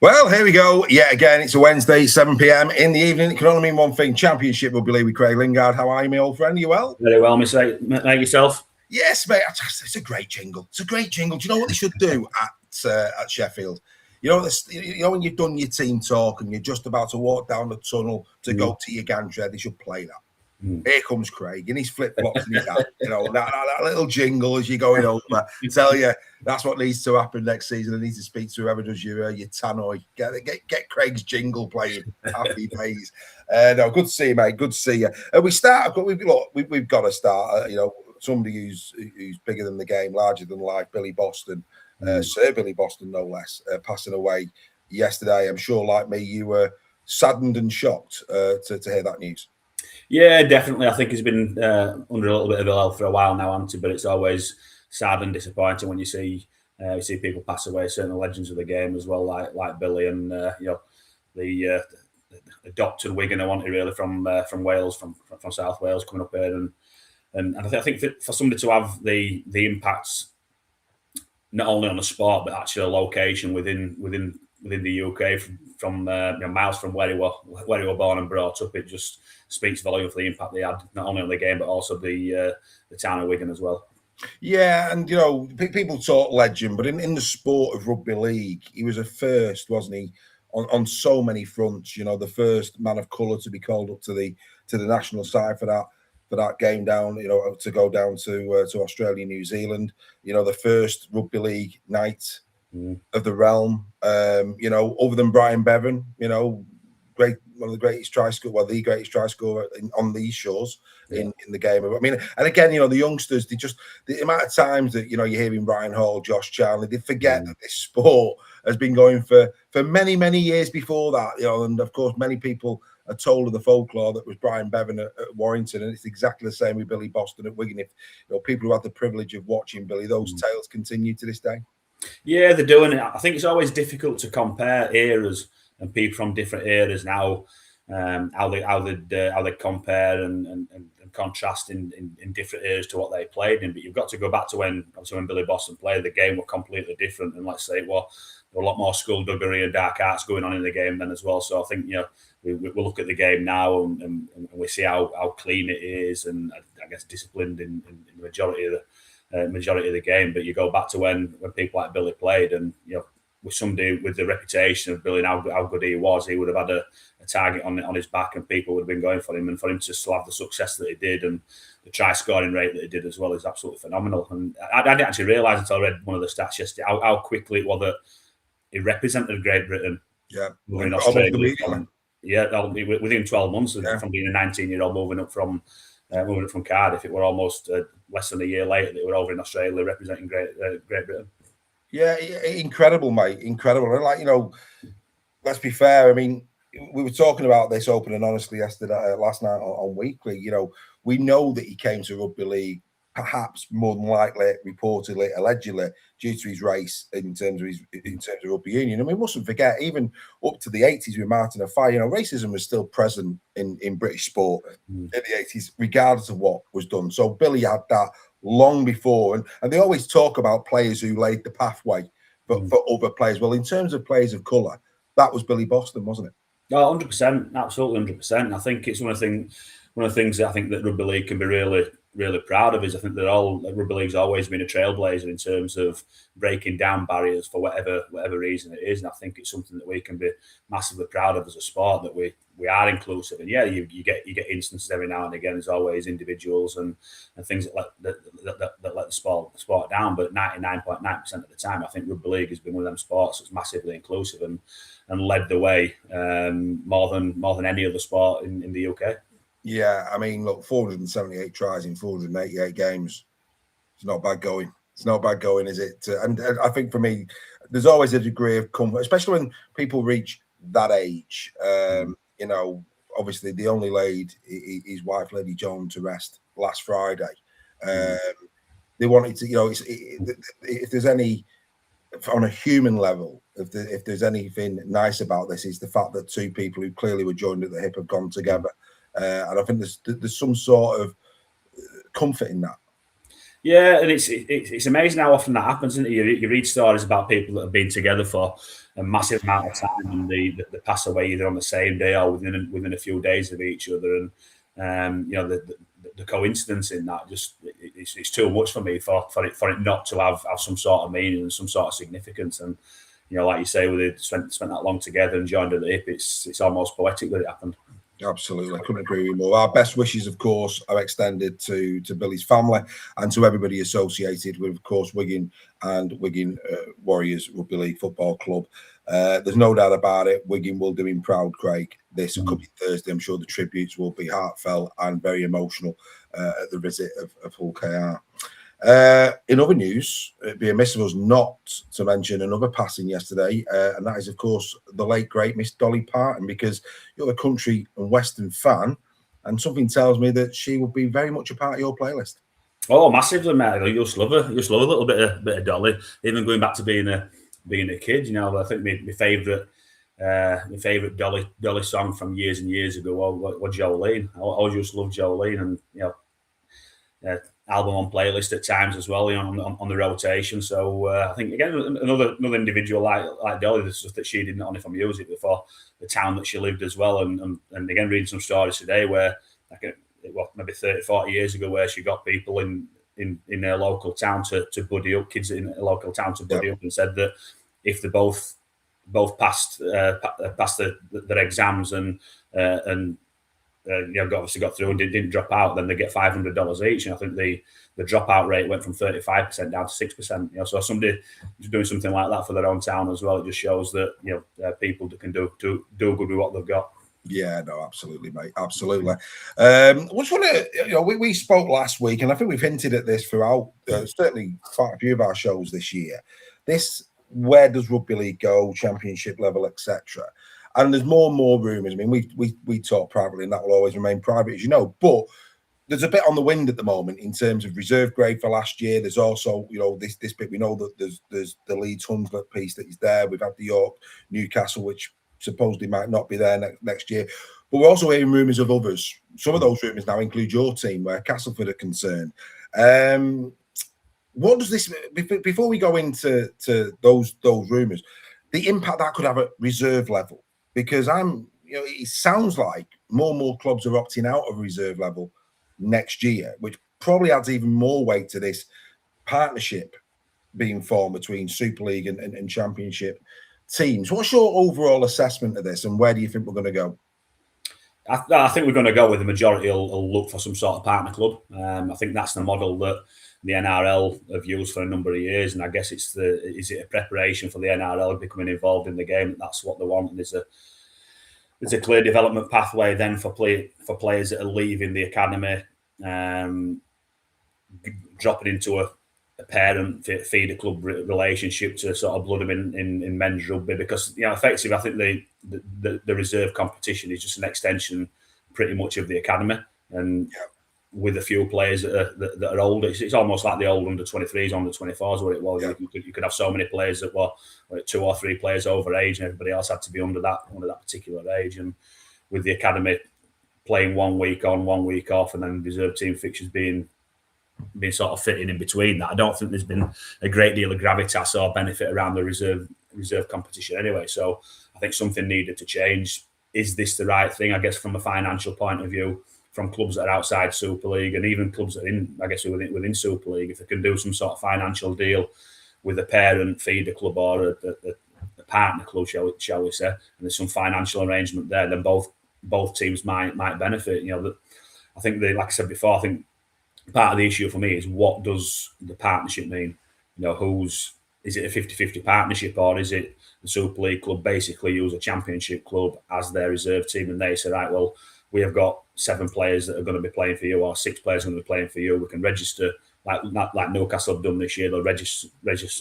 Well, here we go. Yeah, again, it's a Wednesday, 7 p.m. in the evening. It can only mean one thing: Championship Rugby League with Craig Lingard. How are you, my old friend? You well? Very well, mate. Yourself? Yes, mate. It's a great jingle. It's a great jingle. Do you know what they should do at Sheffield? You know when you've done your team talk and you're just about to walk down the tunnel to go to your gantry, they should play that. Here comes Craig in his flip-flops and his hat. You know, that little jingle as you're going over. Tell you, that's what needs to happen next season. I need to speak to whoever does your tannoy. Get Craig's jingle playing. Happy days. No, good to see you, mate. Good to see you. We've got to start. Somebody who's bigger than the game, larger than life, Billy Boston, Sir Billy Boston, no less, passing away yesterday. I'm sure, like me, you were saddened and shocked to hear that news. Yeah, definitely. I think he's been under a little bit of ill health for a while now, hasn't he? But it's always sad and disappointing when you see people pass away, certain legends of the game as well, like Billy and the adopted Wigan, wasn't he, really, from Wales, from South Wales, coming up here, and I think for somebody to have the impacts not only on the sport but actually a location within the UK from miles from where he was born and brought up, it just speaks volume for the impact they had not only on the game but also the town of Wigan as well. Yeah, and people talk legend, but in the sport of rugby league, he was a first, wasn't he? On so many fronts, the first man of colour to be called up to the national side for that game down, to go down to Australia, New Zealand. The first rugby league night of the realm. Other than Brian Bevan, one of the greatest try scorer, the greatest try scorer on these shores in the game. I mean, and again, the youngsters, the amount of times that you're hearing Ryan Hall, Josh Charnley, they forget that this sport has been going for many, many years before that. And of course, many people are told of the folklore that was Brian Bevan at Warrington, and it's exactly the same with Billy Boston at Wigan. If people who had the privilege of watching Billy, those tales continue to this day. Yeah, they're doing it. I think it's always difficult to compare eras and people from different eras now, how they compare and contrast in different eras to what they played in. But you've got to go back to when Billy Boston played. The game were completely different, and let's say there were a lot more skullduggery and dark arts going on in the game then as well. So I think we look at the game now and we see how clean it is, and I guess disciplined in the majority of the game. But you go back to when people like Billy played, and with somebody with the reputation of Billy and how good he was, he would have had a target on his back, and people would have been going for him. And for him to still have the success that he did and the try scoring rate that he did as well is absolutely phenomenal. And I didn't actually realise until I read one of the stats yesterday how quickly it was that he represented Great Britain. Yeah, in Australia. Within 12 months from being a 19-year-old moving up from Cardiff, it were almost less than a year later that they were over in Australia representing Great Britain. Yeah, incredible, mate. Incredible. And let's be fair. I mean, we were talking about this open and honestly last night on Weekly. We know that he came to rugby league perhaps more than likely, reportedly, allegedly, due to his race in terms of rugby union. And we mustn't forget, even up to the 80s with Martin Offiah, racism was still present in British sport in the 80s, regardless of what was done. So Billy had that long before, and they always talk about players who laid the pathway for other players. Well, in terms of players of colour, that was Billy Boston, wasn't it? Oh, 100%, absolutely 100%. I think it's one of the things that I think that rugby league can be really proud of is I think that rugby league's always been a trailblazer in terms of breaking down barriers for whatever reason it is, and I think it's something that we can be massively proud of as a sport, that we are inclusive. And you get instances every now and again. There's always individuals and things that let the sport down, but 99.9% of the time, I think rugby league has been one of them sports that's massively inclusive and led the way more than any other sport in the UK. Yeah, I mean, look, 478 tries in 488 games. It's not bad going. It's not bad going, is it? And I think for me, there's always a degree of comfort, especially when people reach that age. Obviously, they only laid his wife, Lady Joan, to rest last Friday. They wanted to, if there's any, on a human level, if there's anything nice about this, is the fact that two people who clearly were joined at the hip have gone together. And I think there's some sort of comfort in that. Yeah, and it's amazing how often that happens, isn't it? You read stories about people that have been together for a massive amount of time, and they pass away either on the same day or within a few days of each other. And the coincidence in that it's too much for me for it not to have some sort of meaning and some sort of significance. And like you say, with it spent that long together and joined at the hip, it's almost poetic that it happened. Absolutely, I couldn't agree with you more. Our best wishes, of course, are extended to Billy's family and to everybody associated with, of course, Wigan and Wigan Warriors Rugby League Football Club. There's no doubt about it. Wigan will do him proud, Craig. This coming Thursday, I'm sure the tributes will be heartfelt and very emotional at the visit of Hull KR. In other news, it'd be amiss of us not to mention another passing yesterday, and that is, of course, the late great Miss Dolly Parton, because you're a country and western fan, and something tells me that she will be very much a part of your playlist. Oh, massively, mate! You just love her. You just love a little bit of Dolly. Even going back to being a kid, I think my favourite Dolly song from years and years ago was Jolene. I just love Jolene, and album on playlist at times as well, on the rotation. So I think again another individual like Dolly, the stuff that she did not only for music but for the town that she lived as well. And again, reading some stories today where maybe 30, 40 years ago, where she got people in their local town to buddy up, kids in a local town to buddy up, and said that if they both passed their exams and obviously got through and didn't drop out, then they get $500 each. And I think the dropout rate went from 35% down to 6%. So somebody who's doing something like that for their own town as well, it just shows that people that can do good with what they've got. Yeah, no, absolutely, mate, absolutely. Which one? We spoke last week, and I think we've hinted at this throughout certainly quite a few of our shows this year. Where does rugby league go, championship level, etc. And there's more and more rumours. I mean, we talk privately, and that will always remain private, as you know. But there's a bit on the wind at the moment in terms of reserve grade for last year. There's also, this bit. We know that there's the Leeds Hunslet piece that is there. We've had the York Newcastle, which supposedly might not be there next year. But we're also hearing rumours of others. Some of those rumours now include your team, where Castleford are concerned. What does this, before we go into those rumours, the impact that could have at reserve level? Because it sounds like more and more clubs are opting out of reserve level next year, which probably adds even more weight to this partnership being formed between Super League and Championship teams. What's your overall assessment of this, and where do you think we're going to go? I think we're going to go with the majority will look for some sort of partner club. I think that's the model that the NRL have used for a number of years, and I guess is it a preparation for the NRL becoming involved in the game? That's what they want, and there's a clear development pathway then for players that are leaving the academy, dropping into a parent feeder club relationship to sort of blood them in men's rugby, because effectively I think the reserve competition is just an extension pretty much of the academy, and with a few players that are older. It's almost like the old under-23s, under-24s, where it was. Yeah. You could have so many players that were 2 or 3 players over age, and everybody else had to be under that particular age. And with the academy playing 1 week on, 1 week off, and then reserve team fixtures being sort of fitting in between that, I don't think there's been a great deal of gravitas or benefit around the reserve competition anyway. So I think something needed to change. Is this the right thing? I guess from a financial point of view, from clubs that are outside Super League, and even clubs that are in, I guess, within Super League, if they can do some sort of financial deal with a parent feeder club or a partner club, shall we say, and there's some financial arrangement there, then both teams might benefit. I think like I said before, I think part of the issue for me is, what does the partnership mean? Is it a 50-50 partnership, or is it the Super League club basically use a Championship club as their reserve team, and they say, right, well, we have got 7 players that are going to be playing for you, or 6 players going to be playing for you. We can register like Newcastle have done this year. They'll register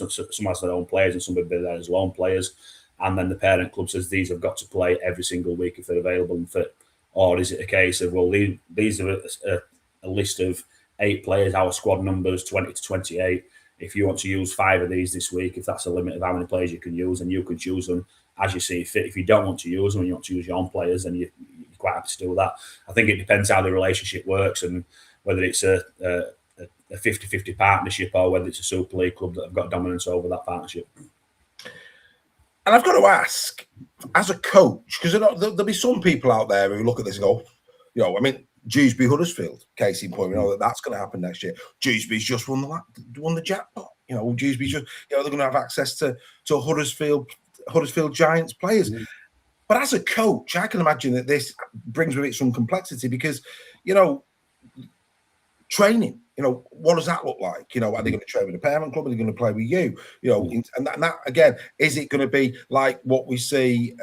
some as their own players and some will be there as loan players. And then the parent club says these have got to play every single week if they're available and fit. Or is it a case of, well, these are a list of 8 players, our squad numbers 20 to 28. If you want to use 5 of these this week, if that's a limit of how many players you can use, and you can choose them as you see fit. If you don't want to use them and you want to use your own players, then you're quite happy to do that. I think it depends how the relationship works, and whether it's a 50-50 partnership, or whether it's a Super League club that have got dominance over that partnership. And I've got to ask, as a coach, because there'll be some people out there who look at this and go, I mean, Dewsbury Huddersfield, case in point, we know that's going to happen next year. Dewsbury's just won the jackpot. Dewsbury's just, they're going to have access to Huddersfield Giants players. But as a coach, I can imagine that this brings with it some complexity because, training, what does that look like? Are they going to train with the parent club? Are they going to play with you? And that again, is it going to be like what we see?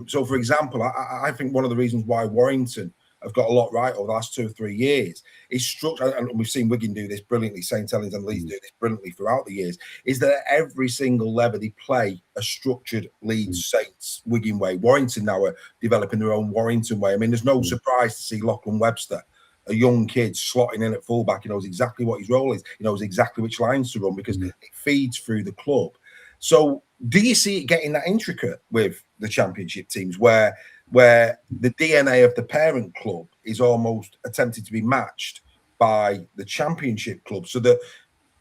So, for example, I think one of the reasons why Warrington have got a lot right over the last 2 or 3 years is structure, and we've seen Wigan do this brilliantly, St Helens and Leeds do this brilliantly throughout the years, is that at every single level they play a structured Leeds Saints Wigan way. Warrington now are developing their own Warrington way. I mean, there's no surprise to see Lachlan Webster, a young kid, slotting in at fullback. He knows exactly what his role is. He knows exactly which lines to run because it feeds through the club. So do you see it getting that intricate with the championship teams where the DNA of the parent club is almost attempted to be matched by the championship club, so that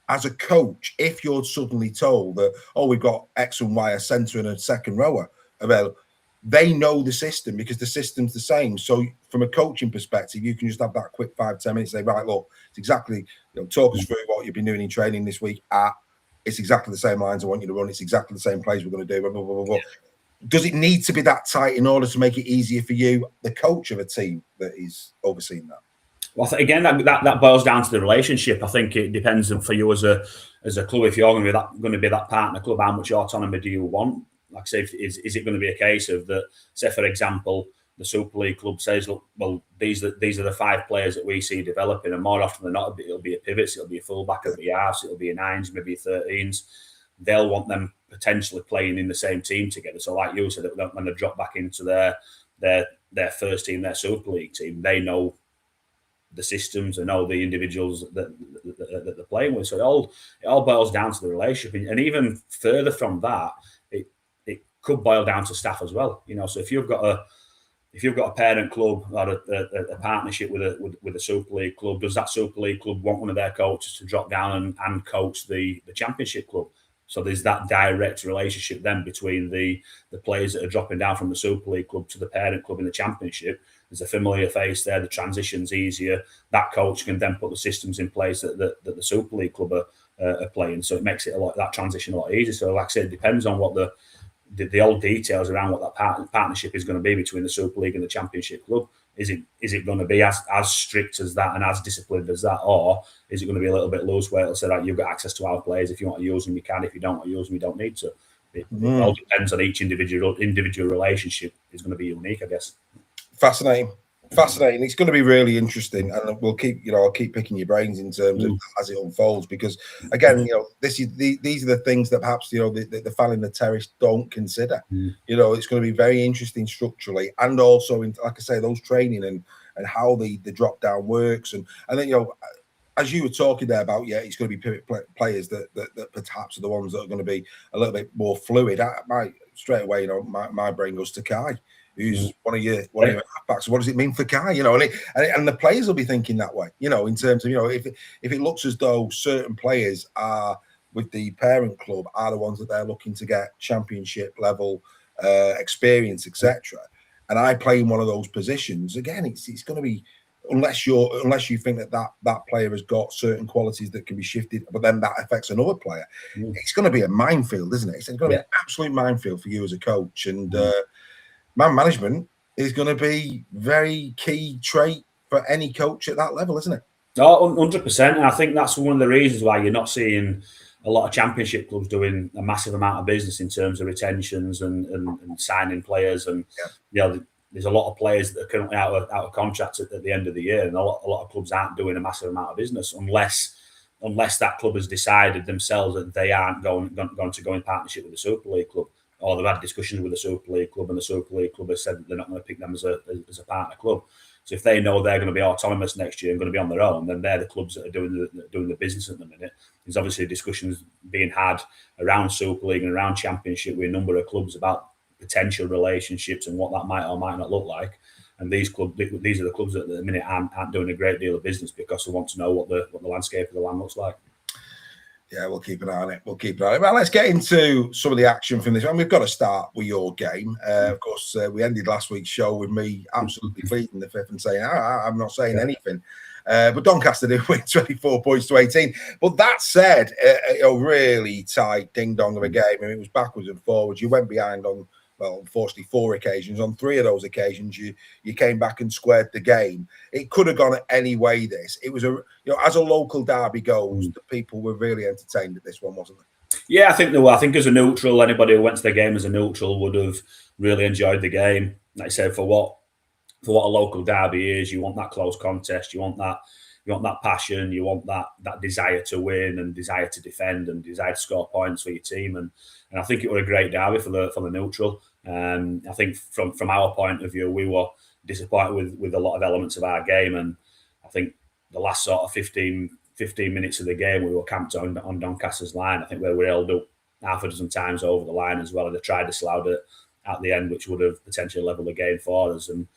as a coach, if you're suddenly told that, we've got X and Y, a centre and a second rower available, they know the system because the system's the same. So from a coaching perspective, you can just have that quick 5-10 minutes, say, right, look, it's exactly, talk us through what you've been doing in training this week. It's exactly the same lines I want you to run. It's exactly the same plays we're going to do. Blah, blah, blah, blah. Yeah. Does it need to be that tight in order to make it easier for you, the coach of a team that is overseeing that? Well, again, that boils down to the relationship. I think it depends for you as a club. If you're going to be that partner club, how much autonomy do you want? Like I say, is it going to be a case of that? Say, for example, the Super League club says, "Look, well, these are the 5 players that we see developing, and more often than not, it'll be a pivots, it'll be a fullback, it'll be a halves, it'll be a 9s, maybe a 13s." They'll want them potentially playing in the same team together. So, like you said, when they drop back into their first team, their Super League team, they know the systems and know the individuals that they're playing with. So it all boils down to the relationship, and even further from that, it could boil down to staff as well. So if you've got a parent club or a partnership with a Super League club, does that Super League club want one of their coaches to drop down and coach the Championship club? So there's that direct relationship then between the players that are dropping down from the Super League club to the parent club in the Championship. There's a familiar face there. The transition's easier. That coach can then put the systems in place that the Super League club are playing. So it makes it that transition a lot easier. So like I said, it depends on what the old details around what that partnership is going to be between the Super League and the Championship club. Is it going to be as strict as that and as disciplined as that, or is it going to be a little bit loose where it'll say, right, you've got access to our players. If you want to use them, you can. If you don't want to use them, you don't need to. It all depends on each individual relationship. Is going to be unique, I guess. Fascinating. It's going to be really interesting, and we'll keep, I'll keep picking your brains in terms of as it unfolds, because again, these are the things that perhaps the fan in the terrace don't consider. It's going to be very interesting structurally, and also in, like I say, those training and how the drop down works, and then as you were talking there about, it's going to be pivot players that perhaps are the ones that are going to be a little bit more fluid. Straight away, my brain goes to Kai, who's one of your halfbacks. What does it mean for Kai? And the players will be thinking that way. In terms of if it looks as though certain players are with the parent club are the ones that they're looking to get championship level experience, etc. And I play in one of those positions. Again, it's going to be unless you think that player has got certain qualities that can be shifted, but then that affects another player. It's going to be a minefield, isn't it? It's going to be an absolute minefield for you as a coach, and man management is going to be very key trait for any coach at that level, isn't it? Oh, 100%. And I think that's one of the reasons why you're not seeing a lot of championship clubs doing a massive amount of business in terms of retentions and signing players. And there's a lot of players that are currently out of contract at the end of the year, and a lot of clubs aren't doing a massive amount of business unless that club has decided themselves that they aren't going to go in partnership with the Super League club, or they've had discussions with the Super League club, and the Super League club has said that they're not going to pick them as a partner club. So if they know they're going to be autonomous next year and going to be on their own, then they're the clubs that are doing the business at the minute. There's obviously discussions being had around Super League and around Championship with a number of clubs about potential relationships and what that might or might not look like. And these are the clubs that at the minute aren't doing a great deal of business because they want to know what the landscape of the land looks like. Yeah, we'll keep an eye on it. Well, let's get into some of the action from this. And we've got to start with your game. Of course, we ended last week's show with me absolutely pleading the fifth and saying, I'm not saying anything. But Doncaster did win 24 points to 18. But that said, a really tight ding-dong of a game. I mean, it was backwards and forwards. You went behind on, well, unfortunately, 4 occasions. On 3 of those occasions, you came back and squared the game. It could have gone any way, this. It was, as a local derby goes, the people were really entertained at this one, wasn't they? Yeah, I think they were. I think as a neutral, anybody who went to the game as a neutral would have really enjoyed the game. Like I said, for what a local derby is, you want that close contest, you want that passion, you want that desire to win and desire to defend and desire to score points for your team. And I think it was a great derby for the neutral. I think from our point of view, we were disappointed with a lot of elements of our game. And I think the last sort of 15 minutes of the game, we were camped on Doncaster's line. I think we were held up half a dozen times over the line as well. And they tried to slough it at the end, which would have potentially leveled the game for us. And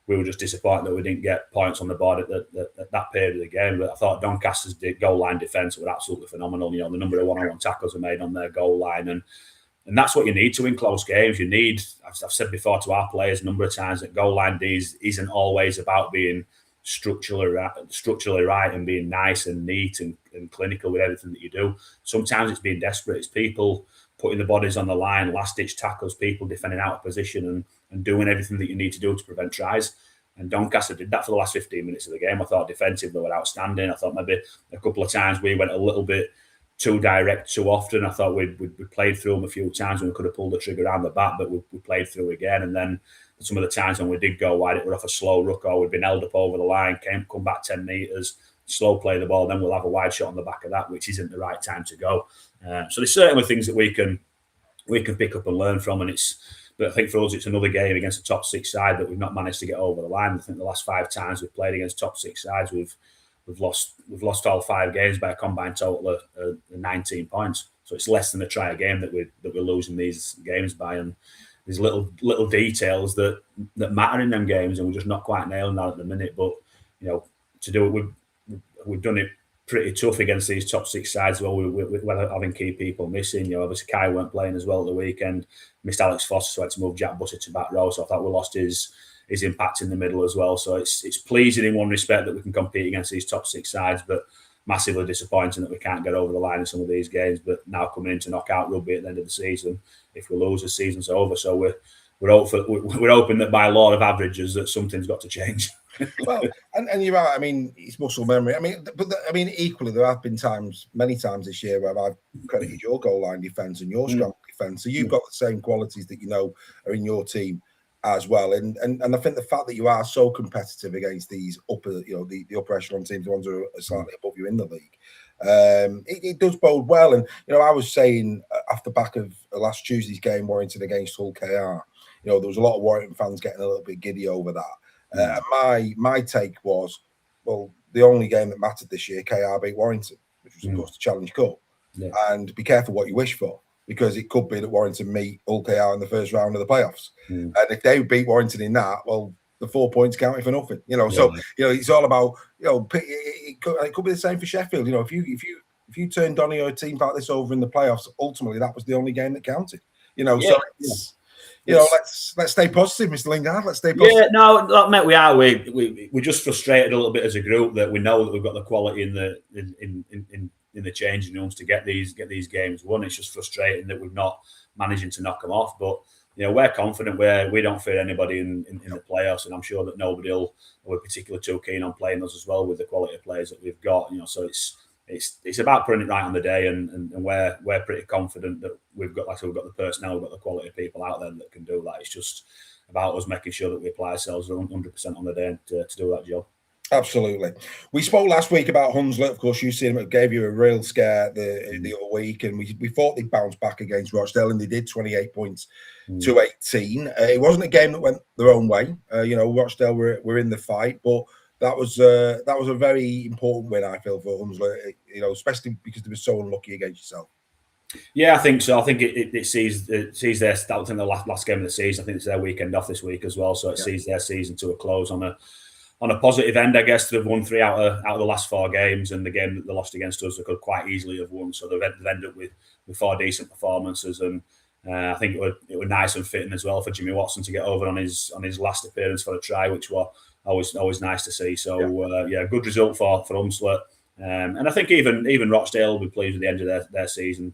we were just disappointed that we didn't get points on the board at that period of the game. But I thought Doncaster's goal line defence were absolutely phenomenal. The number of one-on-one tackles are made on their goal line. And that's what you need to win close games. You need, I've said before to our players a number of times, that goal line D's isn't always about being structurally right and being nice and neat and clinical with everything that you do. Sometimes it's being desperate. It's people putting the bodies on the line, last-ditch tackles, people defending out of position and doing everything that you need to do to prevent tries. And Doncaster did that for the last 15 minutes of the game. I thought defensively they were outstanding. I thought maybe a couple of times we went a little bit too direct too often. I thought we played through them a few times and we could have pulled the trigger around the back, but we played through again. And then some of the times when we did go wide, it was off a slow ruck or we'd been held up over the line, come back 10 metres, slow play the ball, then we'll have a wide shot on the back of that, which isn't the right time to go. So there's certainly things that we can pick up and learn from. But I think for us, it's another game against a top 6 side that we've not managed to get over the line. I think the last 5 times we've played against top 6 sides, we've lost all 5 games by a combined total of 19 points. So it's less than a try a game that we're losing these games by. And there's little details that matter in them games, and we're just not quite nailing that at the minute. But to do it, we've done it pretty tough against these top 6 sides. Well, we're having key people missing. Obviously Kai weren't playing as well at the weekend. Missed Alex Foster, so had to move Jack Butter to back row. So I thought we lost his impact in the middle as well. So it's pleasing in one respect that we can compete against these top 6 sides, but massively disappointing that we can't get over the line in some of these games. But now coming into knockout rugby at the end of the season, if we lose, the season's over. So we're hoping that by law of averages that something's got to change. Well, and you're right. I mean, it's muscle memory. I mean, equally, there have been many times this year where I've credited your goal line defence and your strong defence. So you've got the same qualities that are in your team as well. And I think the fact that you are so competitive against these upper, the upper echelon teams, the ones who are slightly above you in the league, it does bode well. And I was saying off the back of last Tuesday's game, Warrington against Hull KR, there was a lot of Warrington fans getting a little bit giddy over that. My take was, well, the only game that mattered this year, KR beat Warrington, which was of course the Challenge Cup. Yeah. And be careful what you wish for, because it could be that Warrington meet Hull KR in the first round of the playoffs. And if they beat Warrington in that, well, the 4 points counted for nothing. So it's all about it could be the same for Sheffield. If you turn Donny or a team like this over in the playoffs, ultimately that was the only game that counted. Let's stay positive, Mr. Lingard. Let's stay positive. Yeah, no, mate, we are. We're just frustrated a little bit as a group that we know that we've got the quality in the changing rooms to get these games won. It's just frustrating that we're not managing to knock them off. But we're confident. We don't fear anybody in the playoffs, and I'm sure that nobody will be particularly too keen on playing us as well with the quality of players that we've got. So it's about putting it right on the day, and we're pretty confident that we've got the personnel, we've got the quality of people out there that can do that. It's just about us making sure that we apply ourselves 100% on the day to do that job. Absolutely. We spoke last week about Hunslet. Of course, you seen him. It gave you a real scare the other week, and we thought they'd bounce back against Rochdale, and they did, 28 points to 18. It wasn't a game that went their own way. Rochdale were in the fight, but that was a very important win, I feel, for Hunslet. Especially because they were so unlucky against yourself. Yeah, I think so. I think it sees their start in the last game of the season. I think it's their weekend off this week as well, so it sees their season to a close on a positive end. I guess they've won 3 out of the last 4 games, and the game that they lost against us, they could quite easily have won. So they've ended up with 4 decent performances, and I think it was nice and fitting as well for Jimmy Watson to get over on his last appearance for a try, which was always nice to see. So good result for Hunslet, and I think even Rochdale will be pleased with the end of their season.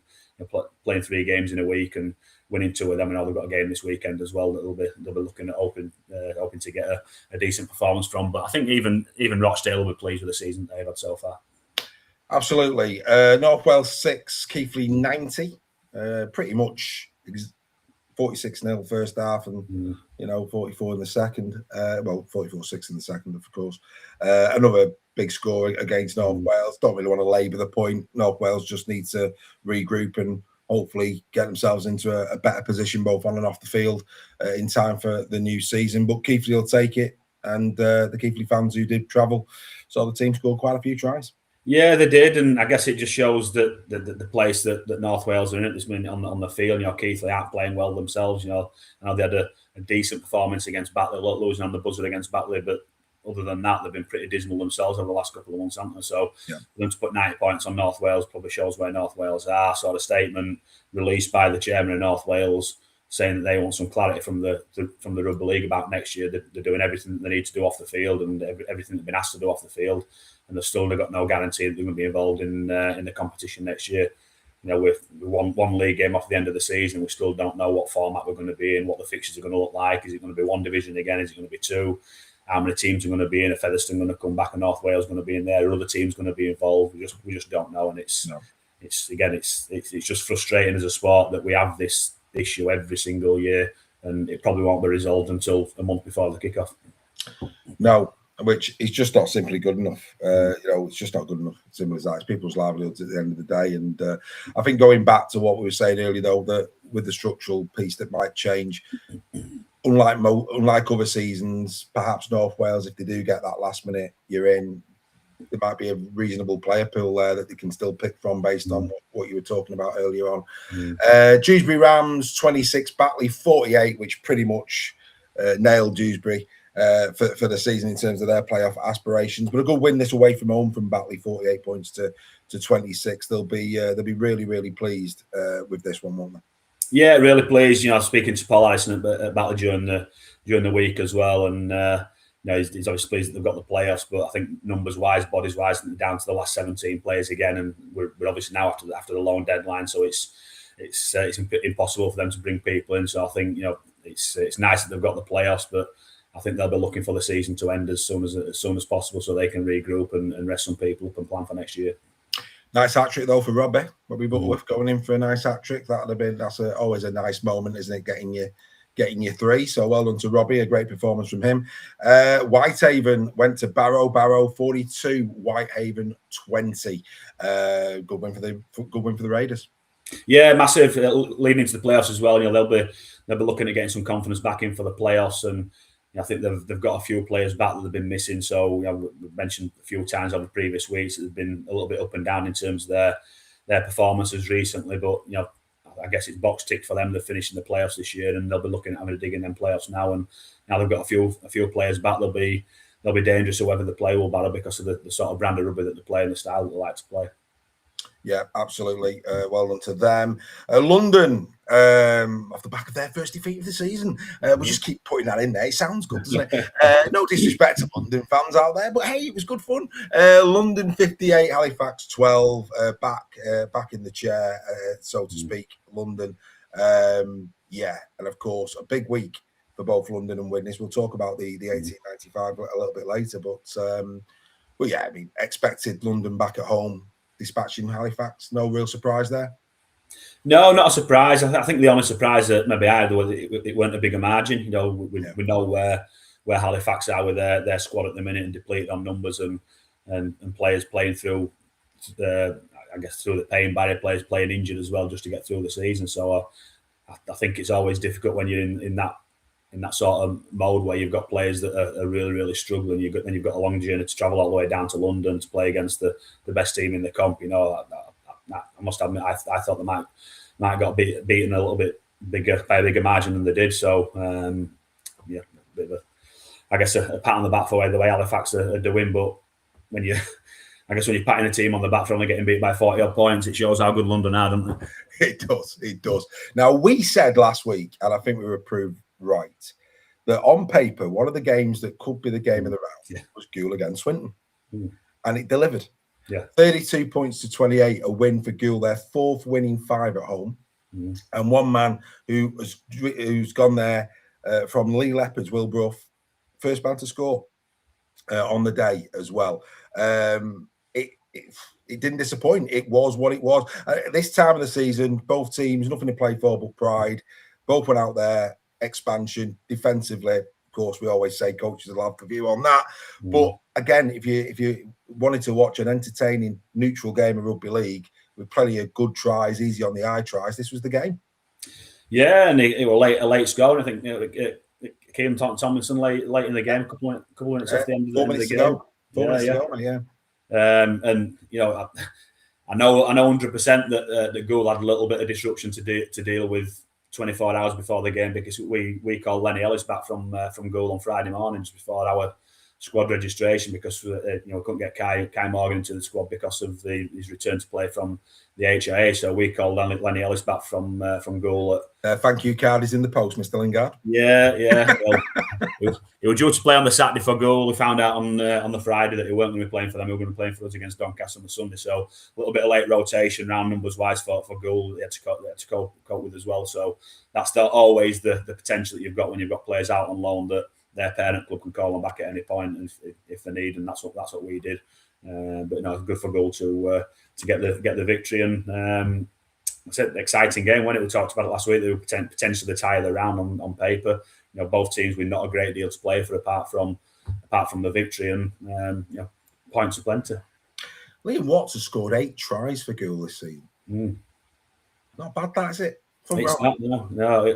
Playing 3 games in a week and winning 2 of them, and they've got a game this weekend as well that they'll be looking at hoping to get a decent performance from. But I think even Rochdale will be pleased with the season they've had so far. Absolutely. North Wales 6, Keighley 90. Pretty much 46-0 first half, and 44 in the second. 44-6 in the second, of course. Another big score against North Wales. Don't really want to labour the point. North Wales just need to regroup and hopefully get themselves into a better position both on and off the field in time for the new season. But Keighley will take it, and the Keighley fans who did travel saw the team score quite a few tries. Yeah, they did, and I guess it just shows that the place that North Wales are in at this minute on the field. Keighley aren't playing well themselves. They had a decent performance against Batley, losing on the buzzer against Batley, but other than that, they've been pretty dismal themselves over the last couple of months, haven't they? So for them to put 90 points on North Wales probably shows where North Wales are. Sort of statement released by the chairman of North Wales saying that they want some clarity from the Rugby League about next year. They're doing everything that they need to do off the field and everything they've been asked to do off the field, and they've still got no guarantee that they're going to be involved in the competition next year. With one league game off the end of the season, we still don't know what format we're going to be in, what the fixtures are going to look like. Is it going to be 1 division again? Is it going to be 2? How many teams are going to be in? Are Featherstone going to come back and North Wales going to be in there? Are other teams going to be involved? We just don't know, and it's just frustrating as a sport that we have this issue every single year, and it probably won't be resolved until a month before the kickoff. No, which is just not simply good enough. It's just not good enough. Simple as that. It's people's livelihoods at the end of the day. And I think going back to what we were saying earlier, though, that with the structural piece that might change, unlike other seasons, perhaps North Wales, if they do get that last minute you're in, there might be a reasonable player pool there that they can still pick from based on what you were talking about earlier on. Dewsbury Rams 26, Batley 48, which pretty much nailed Dewsbury for the season in terms of their playoff aspirations. But a good win this away from home from Batley, 48 points to 26. They'll be really, really pleased with this one, won't they? Yeah, really pleased. Speaking to Paul Allison at Batley during the week as well, and he's obviously pleased that they've got the playoffs. But I think numbers wise, bodies wise, they're down to the last 17 players again, and we're obviously now after the loan deadline, so it's impossible for them to bring people in. So I think it's nice that they've got the playoffs, but I think they'll be looking for the season to end as soon as possible, so they can regroup and rest some people up and plan for next year. Nice hat trick though for Robbie Butterworth going in for a nice hat trick. That's always a nice moment, isn't it? Getting your 3. So well done to Robbie. A great performance from him. Whitehaven went to Barrow 42, Whitehaven 20. Good win for the Raiders. Yeah, massive leading into the playoffs as well. They'll be looking at getting some confidence back in for the playoffs, and I think they've got a few players back that they've been missing. So we've mentioned a few times over the previous weeks that they've been a little bit up and down in terms of their performances recently. But I guess it's box tick for them. They're finishing the playoffs this year, and they'll be looking at having a dig in them playoffs now. And now they've got a few players back. They'll be dangerous whoever they play will battle because of the sort of brand of rugby that they play and the style that they like to play. Yeah, absolutely. Well done to them. London, off the back of their first defeat of the season. We'll just keep putting that in there. It sounds good, doesn't it? No disrespect to London fans out there, but hey, it was good fun. London 58, Halifax 12. Back in the chair, so to speak, London. And of course, a big week for both London and Widnes. We'll talk about the 1895 a little bit later, but yeah, I mean, expected London back at home, dispatching Halifax. No real surprise there. No, not a surprise. I think the only surprise that maybe I had was it weren't a bigger margin. We know where Halifax are with their squad at the minute and depleted on numbers and players playing through through the pain barrier, players playing injured as well just to get through the season. So I think it's always difficult when you're in that sort of mode where you've got players that are really, really struggling. You've got a long journey to travel all the way down to London to play against the best team in the comp. I must admit, I thought they might have got beaten a little bit bigger by a bigger margin than they did. So yeah, a bit of a, I guess a pat on the back for the way Halifax are doing. But when you, I guess when you're patting a team on the back for only getting beat by 40 odd points, it shows how good London are, doesn't it? It does. It does. Now, we said last week, and I think we were proved right, that on paper, one of the games that could be the game of the round was Gould against Swinton. And it delivered. 32 points to 28, a win for Gould, their fourth winning 5 at home. And one man who's gone there from Lee Leopards, Wilbrough, first man to score on the day as well. It didn't disappoint. It was what it was. This time of the season, both teams, nothing to play for but pride. Both went out there, expansion, defensively. Of course, we always say coaches will have a view on that. But again, if you wanted to watch an entertaining, neutral game of rugby league with plenty of good tries, easy on the eye tries, this was the game. Yeah, and it was a late score. I think it came Tomlinson late in the game, a couple minutes off the end of the game. 4 minutes ago, and you know, I know 100% that Gould had a little bit of disruption to deal with 24 hours before the game, because we called Lenny Ellis back from Gould on Friday mornings before our squad registration, because we couldn't get Kai Morgan into the squad because of his return to play from the HIA. So we called Lenny Ellis back from Gould. Thank you card is in the post, Mr. Lingard. Yeah. Well, he was due to play on the Saturday for Gould. We found out on the Friday that he weren't going to be playing for them. He was going to be playing for us against Doncaster on the Sunday. So a little bit of late rotation round numbers wise for Gould. He had to cope with as well. So that's always the potential that you've got when you've got players out on loan, that their parent club can call them back at any point if they need, and that's what we did. But no, it's good for Gould to get the victory, and it's an exciting game. When we talked about it last week, they were potentially the tie of the round on paper. Both teams with not a great deal to play for apart from the victory, and points are plenty. Liam Watts has scored 8 tries for Gould this season. Not bad, that is it? It's not, no.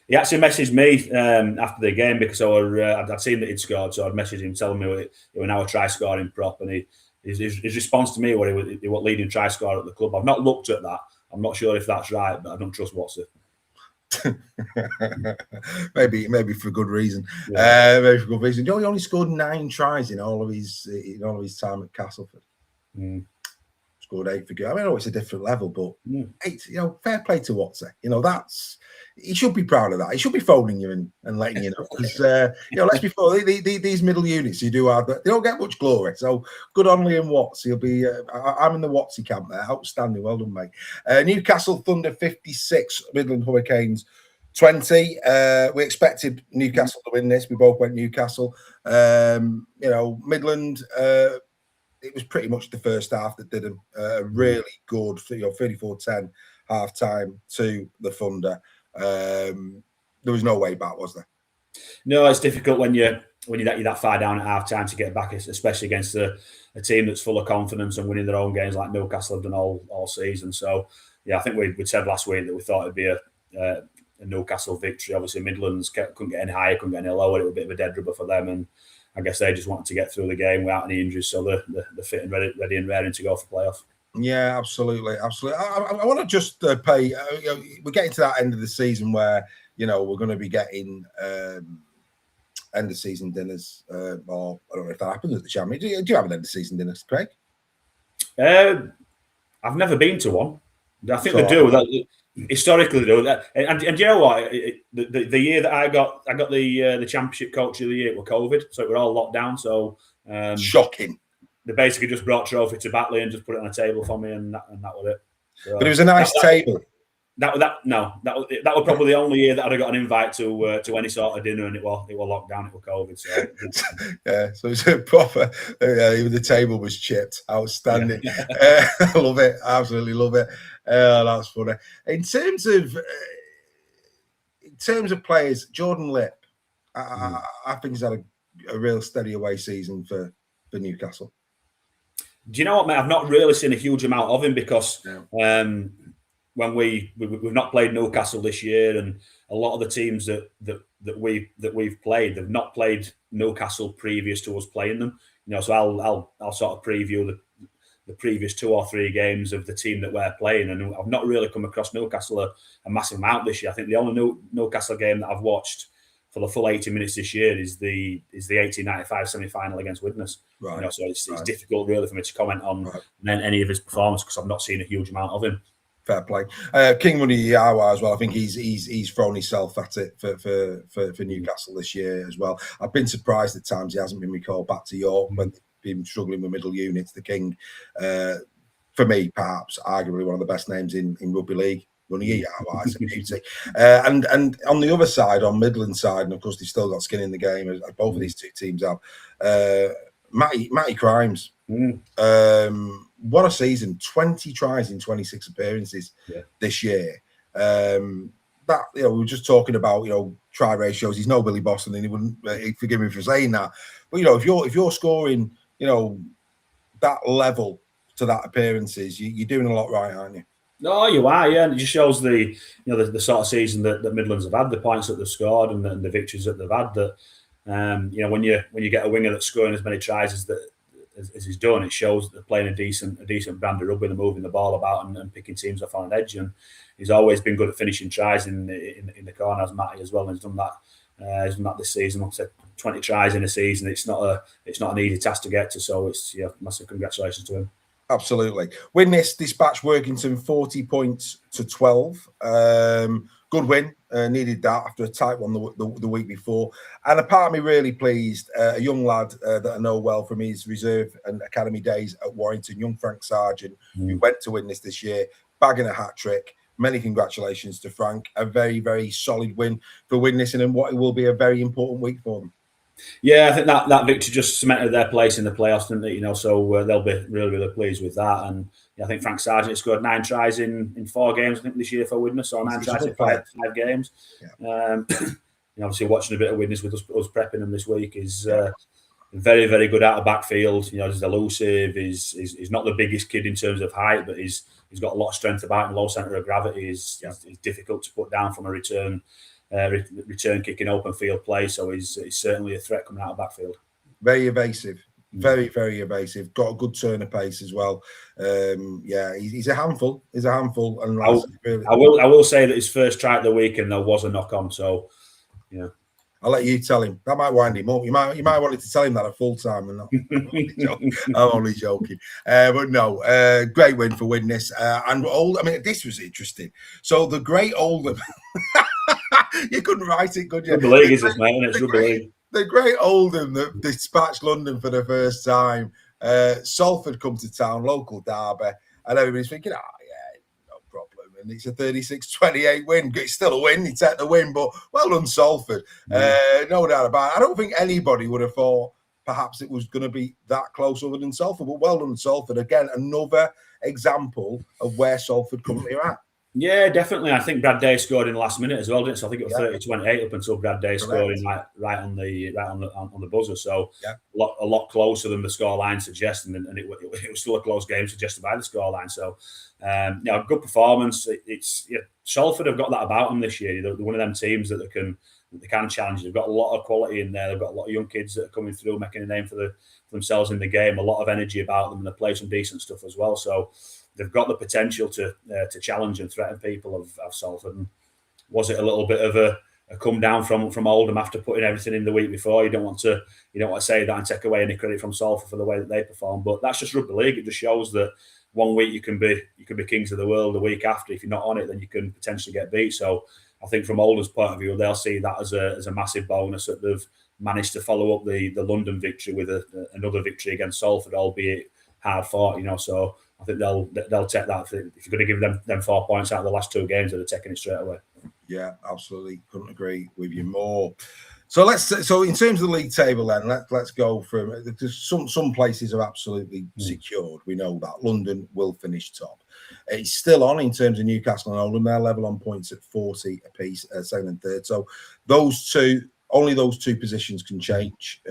He actually messaged me after the game, because I'd seen that he'd scored, so I'd messaged him telling me he was now a try scoring prop, and his response to me he was leading try scorer at the club. I've not looked at that. I'm not sure if that's right, but I don't trust Watson. maybe for good reason. Maybe for good reason. He only scored 9 tries in all of his time at Castleford. Scored 8 for Gould. I know it's a different level, but 8. Fair play to Watson. He should be proud of that. He should be phoning you and letting you know, because let's be fair, these middle units who do hard, they don't get much glory. So good on Liam Watts. He'll be. I'm in the Wattsy camp there. Outstanding. Well done, mate. Newcastle Thunder 56, Midland Hurricanes 20. We expected Newcastle to win this. We both went Newcastle. Midland. It was pretty much the first half that did a really good, 34-10 half time to the Thunder. There was no way back, was there? No, it's difficult when you're that far down at half time to get back, especially against a team that's full of confidence and winning their own games like Newcastle have done all season. So yeah, I think we said last week that we thought it'd be a Newcastle victory. Obviously, Midlands couldn't get any higher, couldn't get any lower. It was a bit of a dead rubber for them, and I guess they just wanted to get through the game without any injuries, so they're fit and ready and raring to go for playoff. Yeah, absolutely. I want to just pay. We're getting to that end of the season where we're going to be getting end of season dinners. Or I don't know if that happens at the Championship. Do you have an end of season dinner, Craig? I've never been to one. I think they do. Historically, they do that. And you know what? The year that I got the Championship Coach of the Year, it was COVID, so it were all locked down. So shocking. They basically just brought trophy to Batley and just put it on a table for me, and that was it. So, but it was a nice table. That was probably the only year that I'd got an invite to any sort of dinner, and it was locked down. It was COVID. So yeah, so it's a proper. Even the table was chipped. Outstanding. Yeah. I love it. Absolutely love it. That's funny. In terms of players, Jordan Lipp, I think he's had a real steady away season for Newcastle. Do you know what, mate? I've not really seen a huge amount of him, because when we've not played Newcastle this year, and a lot of the teams that we've played, they've not played Newcastle previous to us playing them. So I'll sort of preview previous 2 or 3 games of the team that we're playing, and I've not really come across Newcastle a massive amount this year. I think the only Newcastle game that I've watched for the full 80 minutes this year is the 1895 semi-final against Widnes. Right. So it's difficult really for me to comment on any of his performance because I've not seen a huge amount of him. Fair play. King Money Yawa as well. I think he's thrown himself at it for Newcastle this year as well. I've been surprised at times he hasn't been recalled back to York when they've been struggling with middle units. The King, for me, perhaps arguably one of the best names in rugby league. Money Yawa is a beauty. And on the other side, on Midland side, and of course they've still got skin in the game as both of these two teams have. Matty Crimes. What a season! 20 tries in 26 appearances this year. That we were just talking about try ratios. He's no Billy Boston, and he wouldn't forgive me for saying that. But if you're scoring that level to that appearances, you're doing a lot right, aren't you? No, you are, yeah. And it just shows the sort of season that Midlands have had, the points that they've scored, and the victories that they've had. That when you get a winger that's scoring as many tries as he's done, it shows that they're playing a decent brand of rugby. They're moving the ball about and picking teams off on an edge. And he's always been good at finishing tries in the corners, Matty as well. And he's done that. He's done that this season. I've said 20 tries in a season. It's not an easy task to get to. So it's massive congratulations to him. Absolutely. Widnes dispatched Workington 40 points to 12. Good win. Needed that after a tight one the week before. And a part of me really pleased, a young lad that I know well from his reserve and academy days at Warrington, young Frank Sargent, who went to Widnes this year, bagging a hat-trick. Many congratulations to Frank. A very, very solid win for Widnes and in what it will be a very important week for them. Yeah, I think that victory just cemented their place in the playoffs, didn't it? So they'll be really, really pleased with that. And I think Frank Sargent scored 9 tries in 4 games, I think, this year for Widnes. So 9 tries in 5 games. Yeah. Obviously, watching a bit of Widnes with us prepping them this week is very, very good out of backfield. He's elusive. He's not the biggest kid in terms of height, but he's got a lot of strength about him. Low centre of gravity. He's difficult to put down from a return kick in open field play, so he's certainly a threat coming out of backfield. Very evasive, very, very evasive. Got a good turn of pace as well. He's a handful. And I will say that his first try at the weekend there was a knock on. So I'll let you tell him. That might wind him up. You might want to tell him that at full time and not. I'm only joking. But no, great win for Widnes. This was interesting. So the great Oldham. You couldn't write it, could you? Rugby league is this, mate, and it's rugby league. The great Oldham that dispatched London for the first time. Salford come to town, local derby, and everybody's thinking, no problem. And it's a 36-28 win. It's still a win. You take the win, but well done, Salford. No doubt about it. I don't think anybody would have thought perhaps it was going to be that close other than Salford, but well done, Salford. Again, another example of where Salford currently are at. Yeah, definitely. I think Brad Day scored in the last minute as well, didn't he? So I think it was 30-28 up until Brad Day scoring right on the buzzer. So a lot closer than the scoreline suggested, and it was still a close game suggested by the scoreline. So good performance. Salford have got that about them this year. They're one of them teams that they can challenge. They've got a lot of quality in there. They've got a lot of young kids that are coming through, making a name for themselves in the game. A lot of energy about them, and they play some decent stuff as well. So they've got the potential to challenge and threaten people of Salford. And was it a little bit of a come down from Oldham after putting everything in the week before? You don't want to say that and take away any credit from Salford for the way that they perform. But that's just rugby league. It just shows that one week you can be kings of the world. The week after, if you're not on it, then you can potentially get beat. So I think from Oldham's point of view, they'll see that as a massive bonus that they've managed to follow up the London victory with another victory against Salford, albeit hard fought. So I think they'll take that. If you're going to give them 4 points out of the last 2 games, they're taking it straight away. Yeah, absolutely. Couldn't agree with you more. So in terms of the league table, then let's go from some places are absolutely secured. We know that London will finish top. It's still on in terms of Newcastle and Oldham. They're level on points at 40 apiece, second and third. So only those two positions can change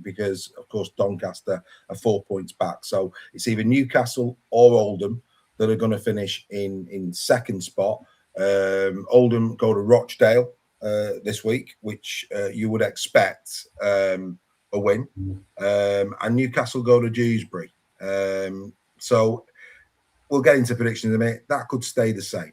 because, of course, Doncaster are 4 points back. So it's either Newcastle or Oldham that are going to finish in second spot. Oldham go to Rochdale this week, which you would expect a win. And Newcastle go to Dewsbury. So we'll get into predictions in a minute. That could stay the same.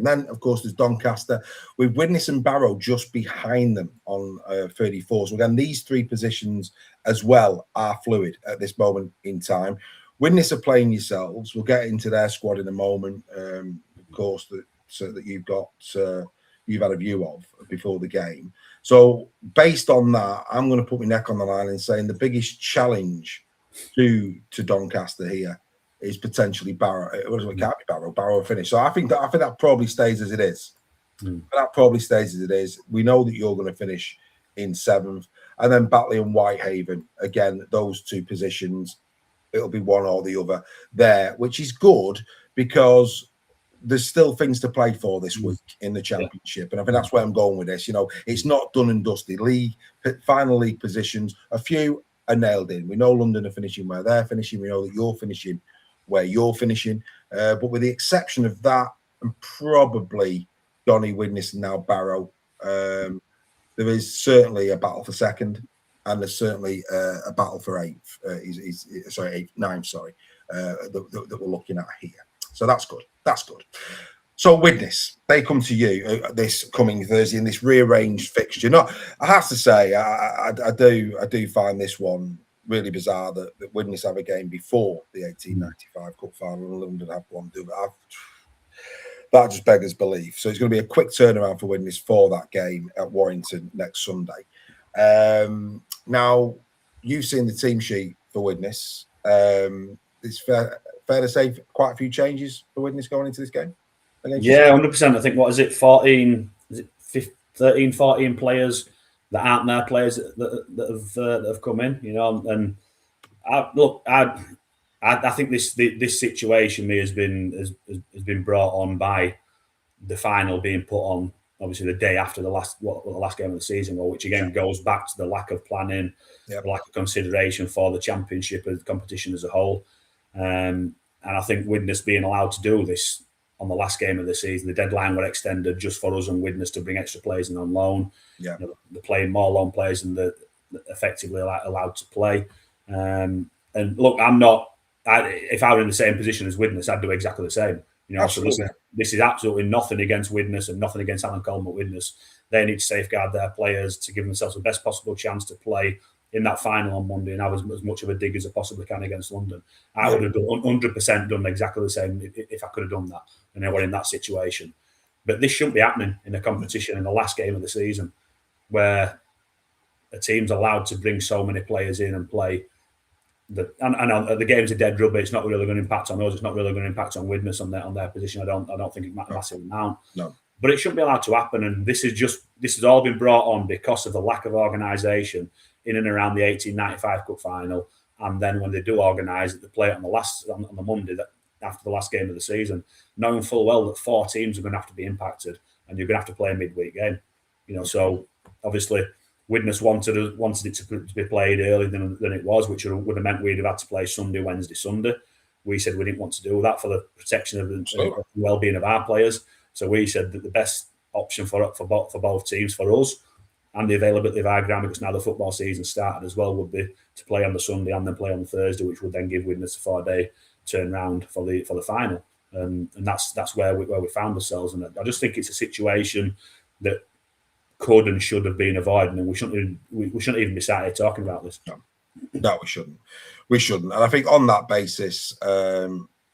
Then, of course, there's Doncaster with Widnes and Barrow just behind them on 34. So again, these three positions as well are fluid at this moment in time. Widnes are playing yourselves. We'll get into their squad in a moment, of course, that you've got, you've had a view of before the game. So based on that, I'm going to put my neck on the line and saying the biggest challenge to Doncaster here is potentially Barrow. It can't be Barrow. Barrow finish. So I think that probably stays as it is. That probably stays as it is. We know that you're going to finish in 7th, and then Batley and Whitehaven again. Those two positions, it'll be one or the other there, which is good because there's still things to play for this week in the championship, and I think that's where I'm going with this. It's not done and dusted. Final league positions, a few are nailed in. We know London are finishing where they're finishing. We know that you're finishing where you're finishing, but with the exception of that, and probably Donny, Widnes, and now Barrow, there is certainly a battle for 2nd, and there's certainly a battle for 8th. 9th. Sorry, that we're looking at here. So that's good. So Widnes, they come to you this coming Thursday in this rearranged fixture. I have to say, I do find this one really bizarre that Widnes have a game before the 1895 Cup final and London have one. That just beggars belief. So it's going to be a quick turnaround for Widnes for that game at Warrington next Sunday. Now, you've seen the team sheet for Widnes. It's fair to say quite a few changes for Widnes going into this game? Yeah, 100%. I think, 13, 14 players that aren't their players that have come in, and I think this situation has been brought on by the final being put on obviously the day after the last game of the season, which again goes back to the lack of planning, the lack of consideration for the championship and the competition as a whole. And I think Widnes being allowed to do this on the last game of the season, the deadline were extended just for us and Widnes to bring extra players in on loan. They're playing more loan players than they're effectively allowed to play. And look, if I were in the same position as Widnes, I'd do exactly the same. So this is absolutely nothing against Widnes and nothing against Alan Coleman at Widnes. They need to safeguard their players to give themselves the best possible chance to play in that final on Monday and have as much of a dig as I possibly can against London. I would have 100% done exactly the same if I could have done that and I were in that situation. But this shouldn't be happening in a competition in the last game of the season where a team's allowed to bring so many players in and play. The game's a dead rubber. It's not really going to impact on us. It's not really going to impact on Widnes on their position. I don't think it matters a massive amount. No. But it shouldn't be allowed to happen. And this has all been brought on because of the lack of organisation in and around the 1895 Cup final. And then when they do organise it, they play it on the Monday after the last game of the season, knowing full well that 4 teams are going to have to be impacted and you're going to have to play a midweek game. So obviously Widnes wanted it to be played earlier than it was, which would have meant we'd have had to play Sunday, Wednesday, Sunday. We said we didn't want to do that for the protection of the well-being of our players. So we said that the best option for both teams, for us, and the availability of our ground, because now the football season started as well, would be to play on the Sunday and then play on the Thursday, which would then give Widnes a 4-day turnaround for the final. And that's where we found ourselves. And I just think it's a situation that could and should have been avoided, and we shouldn't even be sat here talking about this. No, we shouldn't. And I think on that basis,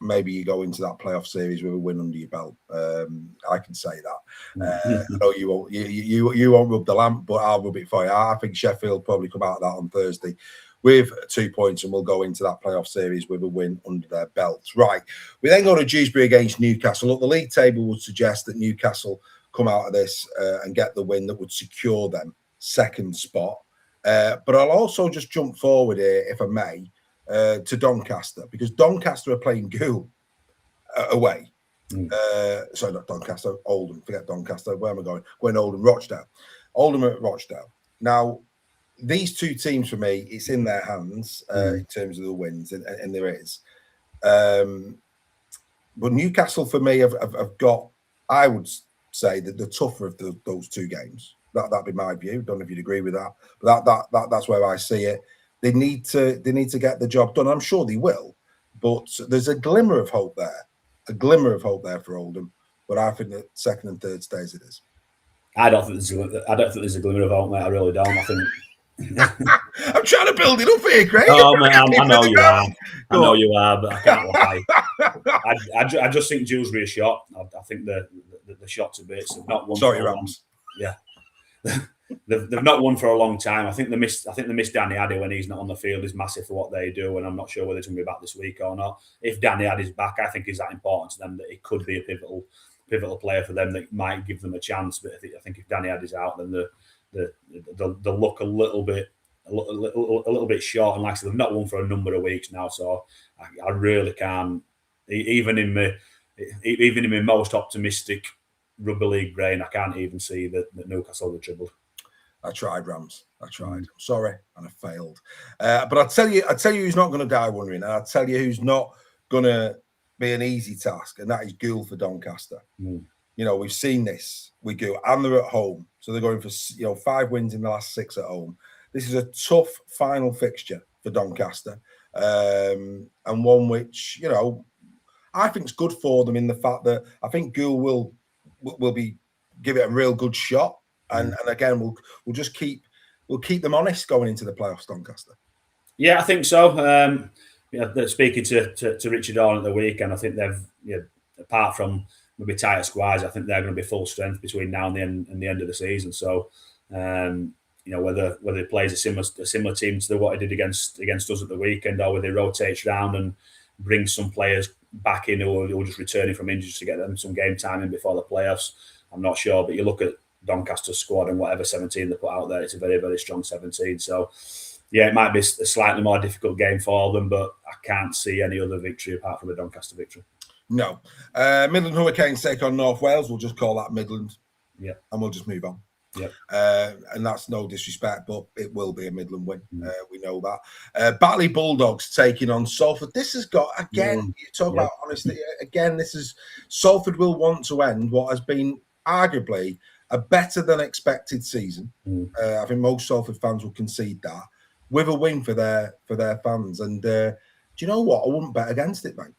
maybe you go into that playoff series with a win under your belt. I can say that. I know you won't rub the lamp, but I'll rub it for you. I think Sheffield probably come out of that on Thursday with 2 points, and we'll go into that playoff series with a win under their belts. Right. We then go to Dewsbury against Newcastle. Look, the league table would suggest that Newcastle come out of this and get the win that would secure them 2nd spot. But I'll also just jump forward here, if I may, to Doncaster, because Doncaster are playing Goole away. Sorry, not Doncaster, Oldham. Forget Doncaster. Where am I going? Going Oldham, Rochdale. Oldham at Rochdale. Now, these two teams for me, it's in their hands in terms of the wins, and there is. But Newcastle for me have got, I would say, that the tougher of those two games. That'd be my view. Don't know if you'd agree with that, but that's where I see it. They need to get the job done. I'm sure they will, But there's a glimmer of hope there for Oldham. But I think that second and third stays it is. I don't think there's a glimmer of hope, mate. I really don't. I think. I'm trying to build it up here, Craig. Oh man, I know you are. I know you are, but I can't lie. I just think Dewsbury a shot. I think the shot to bits. They've not won. Sorry, Rams. Yeah, they've not won for a long time. I think they missed Danny Addy when he's not on the field is massive for what they do, and I'm not sure whether he's going to be back this week or not. If Danny Addy's back, I think he's that important to them that he could be a pivotal player for them that might give them a chance. But I think if Danny Addy's out, then they'll look a little bit short, and like I said, they've not won for a number of weeks now. So I really can't, even in my most optimistic rugby league brain, I can't even see that Newcastle were troubled. I tried, Rams. I tried. I'm sorry, and I failed. But I'll tell you who's not going to die wondering, and I'll tell you who's not going to be an easy task, and that is Gould for Doncaster. You know, we've seen this with Gould, and they're at home, so they're going for 5 wins in the last 6 at home. This is a tough final fixture for Doncaster, and one which I think is good for them in the fact that I think Gould will give it a real good shot, and again we'll just keep them honest going into the playoffs, Doncaster. Yeah, I think so. Speaking to Richard Orne at the weekend, I think they've apart from maybe tighter squads, I think they're going to be full strength between now and the end of the season. So, whether he plays a similar team to what he did against us at the weekend, or whether he rotates around and brings some players back in who are just returning from injuries to get them some game time in before the playoffs, I'm not sure. But you look at Doncaster's squad and whatever 17 they put out there, it's a very, very strong 17. So, yeah, it might be a slightly more difficult game for them, but I can't see any other victory apart from a Doncaster victory. No. Midland Hurricanes take on North Wales. We'll just call that Midland. Yeah. And we'll just move on. Yeah. And that's no disrespect, but it will be a Midland win. We know that. Batley Bulldogs taking on Salford. This has got, again, you talk about honesty. Again, Salford will want to end what has been arguably a better than expected season. I think most Salford fans will concede that, with a win for their fans. And do you know what? I wouldn't bet against it, mate.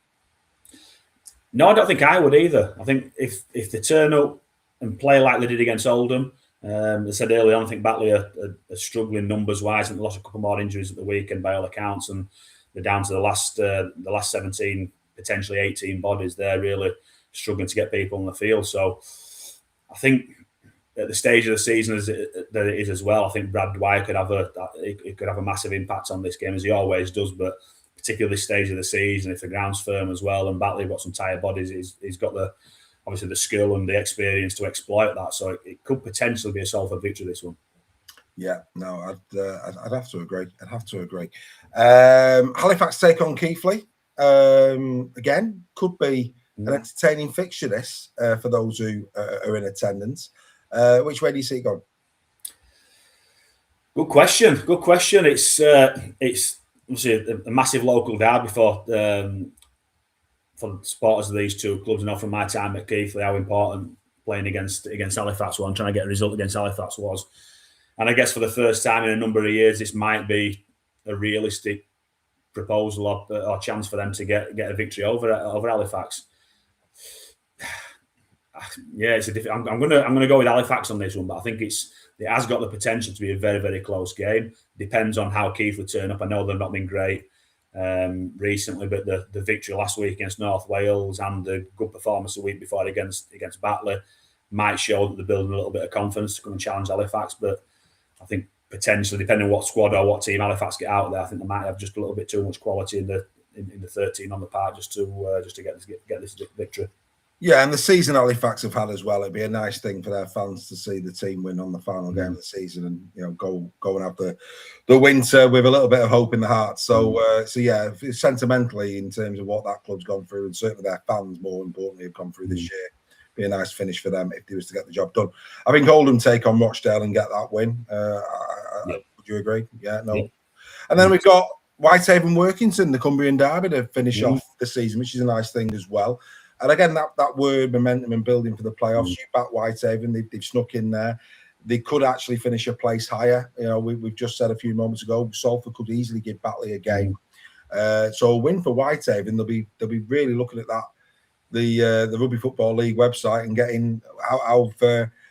No, I don't think I would either. I think if they turn up and play like they did against Oldham, they said earlier on, I think Batley are struggling numbers-wise. I think they lost a couple more injuries at the weekend by all accounts, and they're down to the last 17, potentially 18 bodies. They're really struggling to get people on the field. So I think at the stage of the season that it is as well, I think Brad Dwyer could have a massive impact on this game, as he always does. But particularly this stage of the season, if the ground's firm as well, and Batley got some tired bodies, he's got obviously the skill and the experience to exploit that. So it could potentially be a Salford victory, this one. Yeah, no, I'd have to agree. Halifax take on Keighley. Again, could be an entertaining fixture, this, for those who are in attendance. Which way do you see it going? Good question. It's obviously a massive local derby for the supporters of these two clubs. I know from my time at Keighley how important playing against Halifax was, and trying to get a result against Halifax was. And I guess for the first time in a number of years, this might be a realistic proposal or chance for them to get a victory over Halifax. Yeah, I'm gonna go with Halifax on this one, but I think it has got the potential to be a very, very close game. Depends on how Keighley turn up. I know they've not been great recently, but the victory last week against North Wales and the good performance the week before against Batley might show that they're building a little bit of confidence to come and challenge Halifax. But I think potentially, depending on what squad or what team Halifax get out there, I think they might have just a little bit too much quality in the 13 on the park just to get this victory. Yeah, and the season Halifax have had as well. It'd be a nice thing for their fans to see the team win on the final game of the season, and go and have the winter with a little bit of hope in the heart. So yeah, sentimentally in terms of what that club's gone through, and certainly their fans, more importantly, have gone through this year, be a nice finish for them if they was to get the job done. I think Oldham take on Rochdale and get that win. Would you agree? Yeah, no. Yeah. And then we've got Whitehaven Workington, the Cumbrian derby, to finish off the season, which is a nice thing as well. And again, that word momentum and building for the playoffs. You back Whitehaven, they've snuck in there. They could actually finish a place higher. We've just said a few moments ago, Salford could easily give Batley a game. So a win for Whitehaven, they'll be really looking at that, the Rugby Football League website, and getting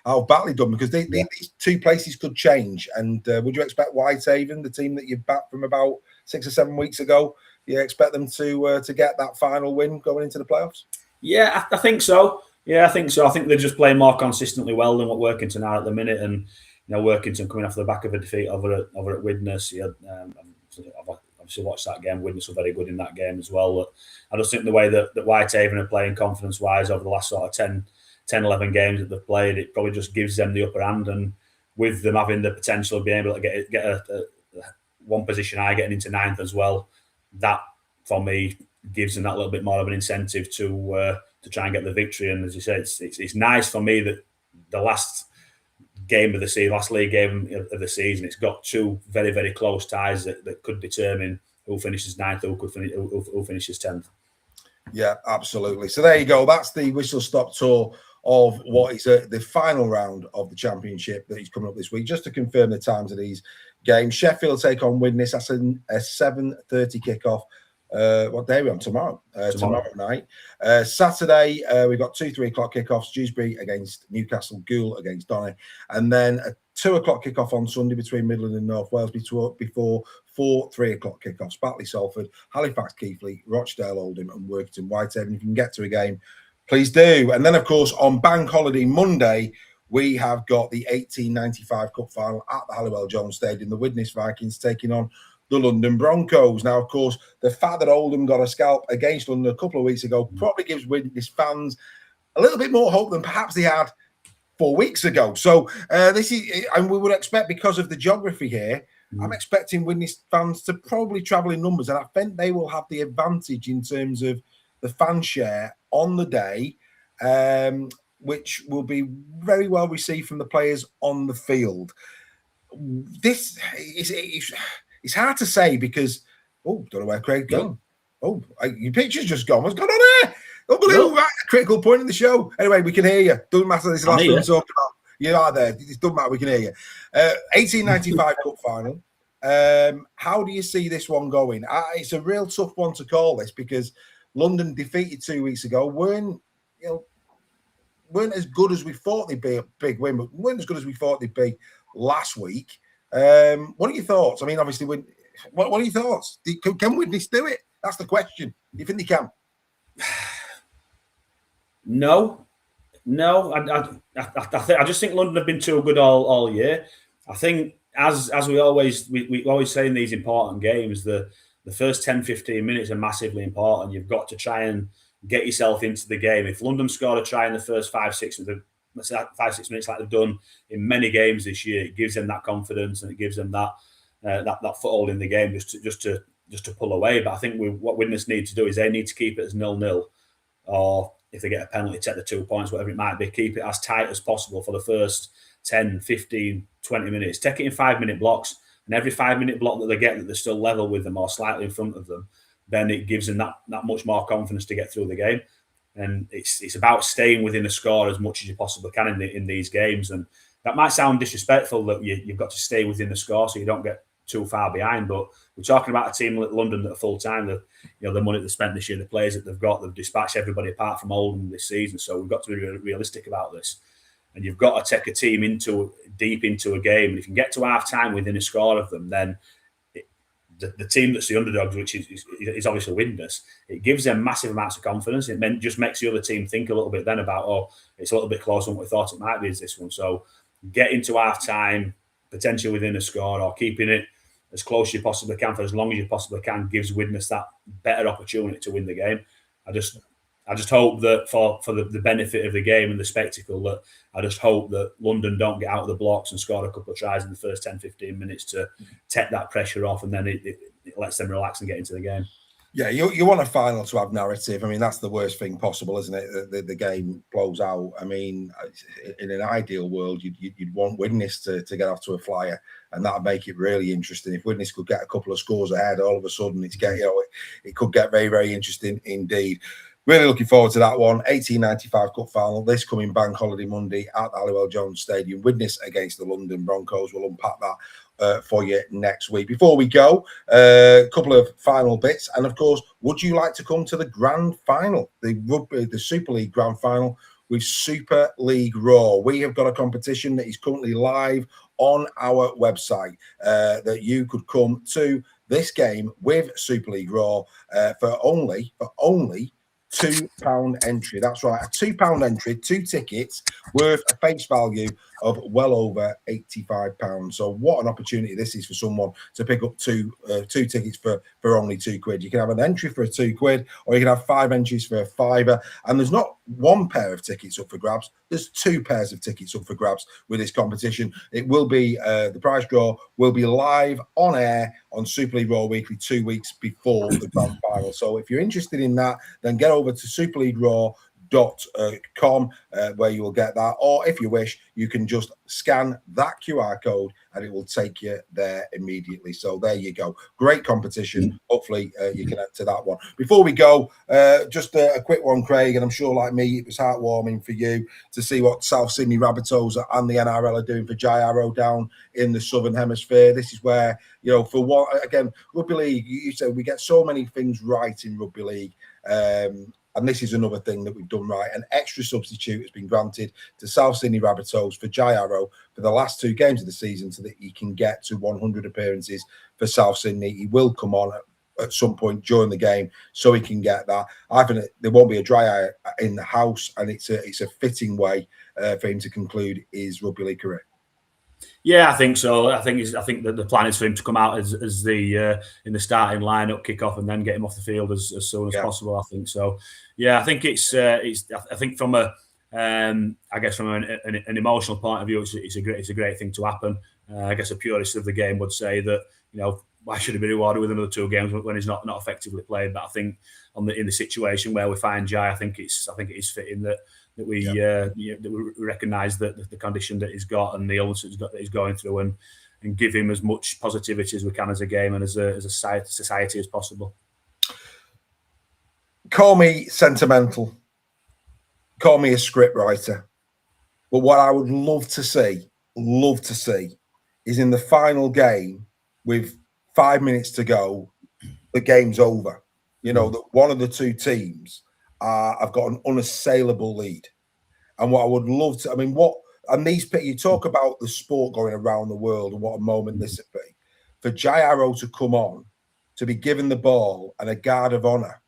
how badly done, because these two places could change. And would you expect Whitehaven, the team that you've backed from about 6 or 7 weeks ago, you expect them to get that final win going into the playoffs? Yeah, I think so. I think they're just playing more consistently well than what Workington are at the minute. And Workington coming off the back of a defeat over at Widnes. I've obviously watched that game. Widnes were very good in that game as well. But I just think the way that Whitehaven are playing confidence-wise over the last sort of 10, 11 games that they've played, it probably just gives them the upper hand. And with them having the potential of being able to get a one position high, getting into 9th as well, that for me gives them that little bit more of an incentive to try and get the victory. And as you said, it's nice for me that the last game of the season, last league game of the season, it's got two very, very close ties that could determine who finishes 9th, who finishes 10th. Yeah, absolutely. So there you go. That's the whistle-stop tour of what is the final round of the championship that is coming up this week. Just to confirm the times of these games: Sheffield take on Widnes. That's a 7:30 kickoff. What day are we on? Tomorrow night. Saturday, we've got 2 3:00 kickoffs: Dewsbury against Newcastle, Goole against Donny, and then a 2:00 kickoff on Sunday between Midland and North Wales before 4 3:00 kickoffs: Batley, Salford, Halifax, Keighley, Rochdale, Oldham, and Workington, Whitehaven. If you can get to a game, please do. And then, of course, on Bank Holiday Monday, we have got the 1895 Cup final at the Halliwell Jones Stadium. The Widnes Vikings taking on the London Broncos. Now, of course, the fact that Oldham got a scalp against London a couple of weeks ago probably gives Widnes fans a little bit more hope than perhaps they had 4 weeks ago. So this is, and we would expect, because of the geography here, I'm expecting Widnes fans to probably travel in numbers, and I think they will have the advantage in terms of the fan share on the day, which will be very well received from the players on the field. This is it's hard to say because, don't know where Craig's gone. Your picture's just gone. What's going on there? Unbelievable. Right, critical point in the show. Anyway, we can hear you. Doesn't matter this last one we're talking about. You are there. It doesn't matter. We can hear you. 1895 Cup final. How do you see this one going? It's a real tough one to call this, because London, defeated 2 weeks ago, weren't as good as we thought they'd be. A big win, but weren't as good as we thought they'd be last week. What are your thoughts? I mean, obviously, what are your thoughts? Can Widnes do it? That's the question. Do you think they can? No. I just think London have been too good all year. I think, as we always say in these important games, the first 10-15 minutes are massively important. You've got to try and get yourself into the game. If London scored a try in the first 5-6 minutes like they've done in many games this year, it gives them that confidence, and it gives them that foothold in the game just to pull away. But I think what Widnes need to do is they need to keep it as 0-0, or if they get a penalty, take the 2 points, whatever it might be, keep it as tight as possible for the first 10, 15, 20 minutes. Take it in 5-minute blocks, and every 5-minute block that they get that they're still level with them or slightly in front of them, then it gives them that much more confidence to get through the game. And it's about staying within the score as much as you possibly can in these games. And that might sound disrespectful, that you've got to stay within the score so you don't get too far behind. But we're talking about a team like London that are full time. The money they've spent this year, the players that they've dispatched everybody apart from Oldham this season. So we've got to be realistic about this. And you've got to take a team deep into a game. And if you can get to half time within a score of them, then the team that's the underdogs, which is obviously Widnes, it gives them massive amounts of confidence. It just makes the other team think a little bit then about, it's a little bit closer than what we thought it might be as this one. So get into half time, potentially within a score, or keeping it as close as you possibly can for as long as you possibly can, gives Widnes that better opportunity to win the game. I just hope that for the benefit of the game and the spectacle, that I just hope that London don't get out of the blocks and score a couple of tries in the first 10-15 minutes to take that pressure off, and then it lets them relax and get into the game. Yeah, you want a final to have narrative. I mean, that's the worst thing possible, isn't it? The game blows out. I mean, in an ideal world, you'd want Widnes to get off to a flyer, and that'd make it really interesting. If Widnes could get a couple of scores ahead, all of a sudden it could get very, very interesting indeed. Really looking forward to that one. 1895 Cup final, this coming Bank Holiday Monday at the Halliwell Jones Stadium. Widnes against the London Broncos. We'll unpack that for you next week. Before we go, a couple of final bits. And of course, would you like to come to the grand final, the Super League grand final with Super League Raw? We have got a competition that is currently live on our website that you could come to this game with Super League Raw for only £2 entry. That's right, a £2 entry, 2 tickets worth a face value of well over £85. So what an opportunity this is for someone to pick up two tickets for only £2. You can have an entry for £2, or you can have 5 entries for £5. And there's not one pair of tickets up for grabs, there's 2 pairs of tickets up for grabs with this competition. It will be the prize draw will be live on air on Super League Raw Weekly 2 weeks before the grand final. So if you're interested in that, then get over to superleagueraw.com where you will get that, or if you wish, you can just scan that QR code and it will take you there immediately. So there you go, great competition. Hopefully you can enter that one. Before we go, just a quick one, Craig, and I'm sure like me it was heartwarming for you to see what South Sydney Rabbitohs and the NRL are doing for Jai Arrow down in the Southern Hemisphere. This is where, you know, for what, again, rugby league, you said we get so many things right in rugby league, and this is another thing that we've done right. An extra substitute has been granted to South Sydney Rabbitohs for Jai Arrow for the last 2 games of the season, so that he can get to 100 appearances for South Sydney. He will come on at some point during the game, so he can get that. I think there won't be a dry eye in the house, and it's a fitting way for him to conclude his rugby league career. Yeah, I think so. I think that the plan is for him to come out as the in the starting lineup, kick off, and then get him off the field as soon as possible. I think so. Yeah, I think it's. I think from a, I guess from an emotional point of view, it's a great thing to happen. I guess a purist of the game would say that, you know, why should he be rewarded with another 2 games when he's not effectively played? But I think in the situation where we find Jai, I think it is fitting that we recognise that the condition that he's got and the illness that he's going through, and give him as much positivity as we can as a game and as a society as possible. Call me sentimental, call me a script writer, but what I would love to see is in the final game with 5 minutes to go, the game's over. You know, that one of the 2 teams have got an unassailable lead. And what I would love to, you talk about the sport going around the world and what a moment this would be. For Jai Arrow to come on, to be given the ball and a guard of honour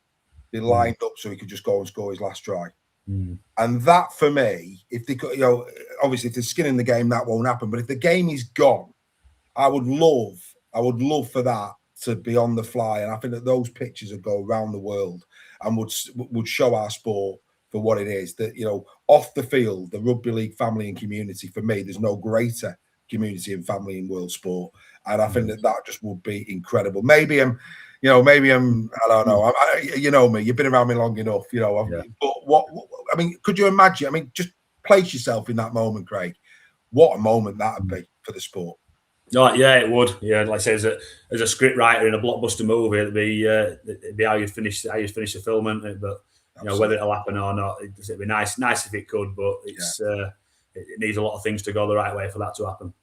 be lined up so he could just go and score his last try. And that, for me, if they could, you know, obviously if there's skin in the game, that won't happen. But if the game is gone, I would love for that to be on the fly. And I think that those pictures would go around the world and would show our sport for what it is. That, you know, off the field, the rugby league family and community, for me, there's no greater community and family in world sport. And I think that just would be incredible. Maybe I'm, I don't know. You know me, you've been around me long enough, you know. But could you imagine? Just place yourself in that moment, Craig. What a moment that would be for the sport. Oh, yeah, it would. Yeah, like I say, as a script writer in a blockbuster movie, it'd be how you finish the film, isn't it? But you know, whether it'll happen or not, it'd be nice if it could. But it needs a lot of things to go the right way for that to happen.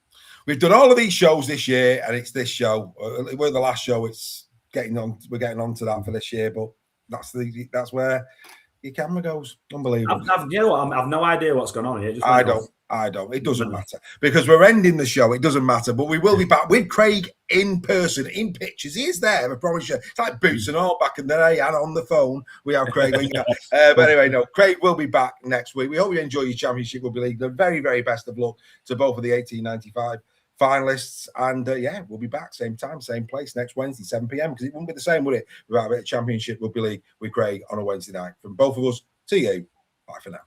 We've done all of these shows this year, and it's this show. We're the last show. We're getting on to that for this year, but that's where your camera goes. Unbelievable. I've no idea what's going on here. I don't. It doesn't matter, because we're ending the show. It doesn't matter, but we will be back with Craig in person, in pictures. He is there, I promise you. It's like Boots and all back in the day, and on the phone we have Craig Lingard. But anyway, no, Craig will be back next week. We hope you enjoy your Championship Rugby League. The very, very best of luck to both of the 1895 finalists, and we'll be back same time, same place next Wednesday, 7 p.m. because it wouldn't be the same, would it, without a bit of Championship Rugby League with Craig on a Wednesday night. From both of us to you, bye for now.